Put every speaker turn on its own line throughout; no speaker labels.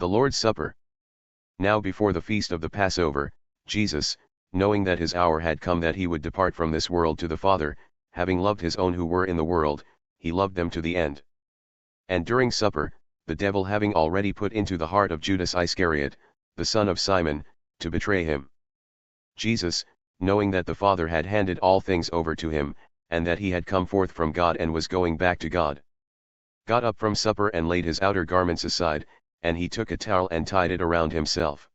The Lord's Supper. Now before the feast of the Passover, Jesus, knowing that his hour had come that he would depart from this world to the Father, having loved his own who were in the world, he loved them to the end. And during supper, the devil having already put into the heart of Judas Iscariot, the son of Simon, to betray him. Jesus, knowing that the Father had handed all things over to him, and that he had come forth from God and was going back to God, got up from supper and laid his outer garments aside, and he took a towel and tied it around himself.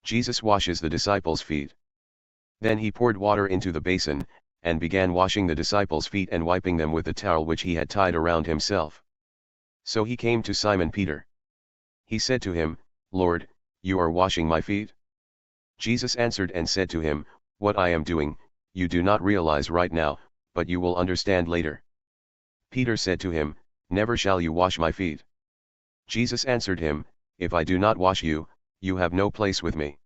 Jesus washes the disciples' feet. Then he poured water into the basin, and began washing the disciples' feet and wiping them with the towel which he had tied around himself. So he came to Simon Peter. He said to him, Lord, you are washing my feet? Jesus answered and said to him, What I am doing, you do not realize right now, but you will understand later. Peter said to him, Never shall you wash my feet. Jesus answered him, If I do not wash you, you have no place with me.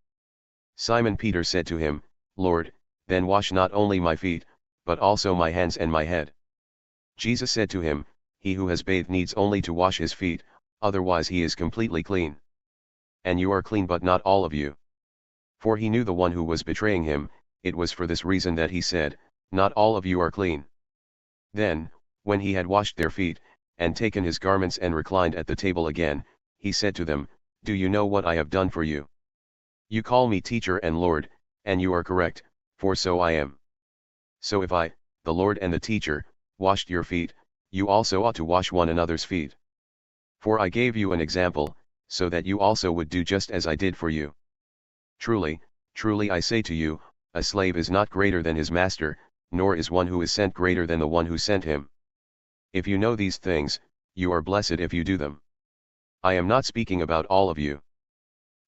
Simon Peter said to him, Lord, then wash not only my feet, but also my hands and my head. Jesus said to him, He who has bathed needs only to wash his feet, otherwise he is completely clean. And you are clean but not all of you. For he knew the one who was betraying him. It was for this reason that he said, Not all of you are clean. Then, when he had washed their feet, and taken his garments and reclined at the table again, he said to them, Do you know what I have done for you? You call me teacher and Lord, and you are correct, for so I am. So if I, the Lord and the teacher, washed your feet, you also ought to wash one another's feet. For I gave you an example, so that you also would do just as I did for you. Truly, truly I say to you, a slave is not greater than his master, nor is one who is sent greater than the one who sent him. If you know these things, you are blessed if you do them. I am not speaking about all of you.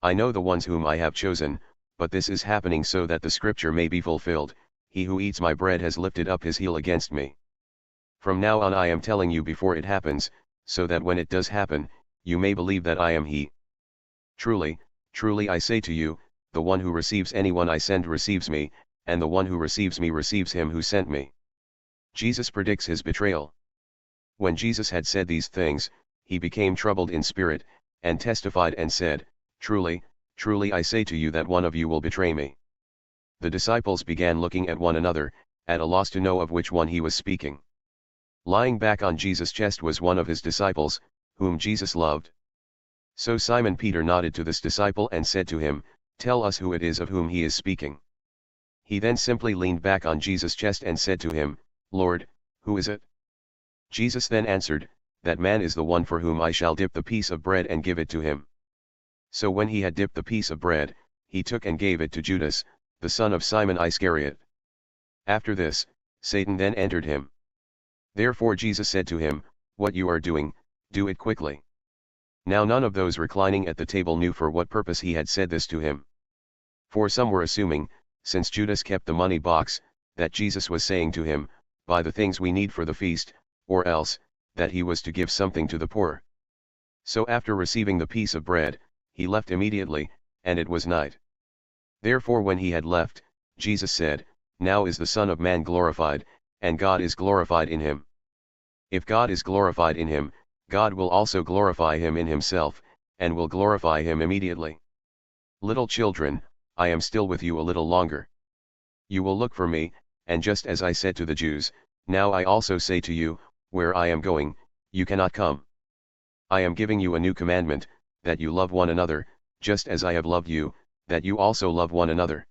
I know the ones whom I have chosen, but this is happening so that the scripture may be fulfilled, He who eats my bread has lifted up his heel against me. From now on I am telling you before it happens, so that when it does happen, you may believe that I am He. Truly, truly I say to you, the one who receives anyone I send receives me, and the one who receives me receives him who sent me. Jesus predicts his betrayal. When Jesus had said these things, he became troubled in spirit, and testified and said, Truly, truly I say to you that one of you will betray me. The disciples began looking at one another, at a loss to know of which one he was speaking. Lying back on Jesus' chest was one of his disciples, whom Jesus loved. So Simon Peter nodded to this disciple and said to him, Tell us who it is of whom he is speaking. He then simply leaned back on Jesus' chest and said to him, Lord, who is it? Jesus then answered, That man is the one for whom I shall dip the piece of bread and give it to him. So when he had dipped the piece of bread, he took and gave it to Judas, the son of Simon Iscariot. After this, Satan then entered him. Therefore Jesus said to him, What you are doing, do it quickly. Now none of those reclining at the table knew for what purpose he had said this to him. For some were assuming, since Judas kept the money box, that Jesus was saying to him, Buy the things we need for the feast, or else, that he was to give something to the poor. So after receiving the piece of bread, he left immediately, and it was night. Therefore when he had left, Jesus said, Now is the Son of Man glorified, and God is glorified in him. If God is glorified in him, God will also glorify him in himself, and will glorify him immediately. Little children, I am still with you a little longer. You will look for me, and just as I said to the Jews, now I also say to you, where I am going, you cannot come. I am giving you a new commandment, that you love one another, just as I have loved you, that you also love one another.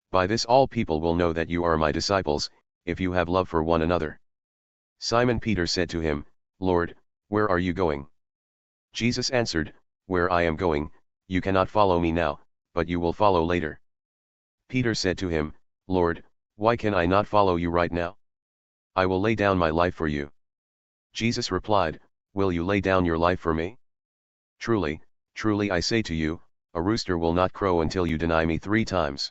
By this all people will know that you are my disciples, if you have love for one another. Simon Peter said to him, Lord, where are you going? Jesus answered, Where I am going, you cannot follow me now, but you will follow later. Peter said to him, Lord, why can I not follow you right now? I will lay down my life for you. Jesus replied, Will you lay down your life for me? Truly, truly I say to you, a rooster will not crow until you deny me 3 times.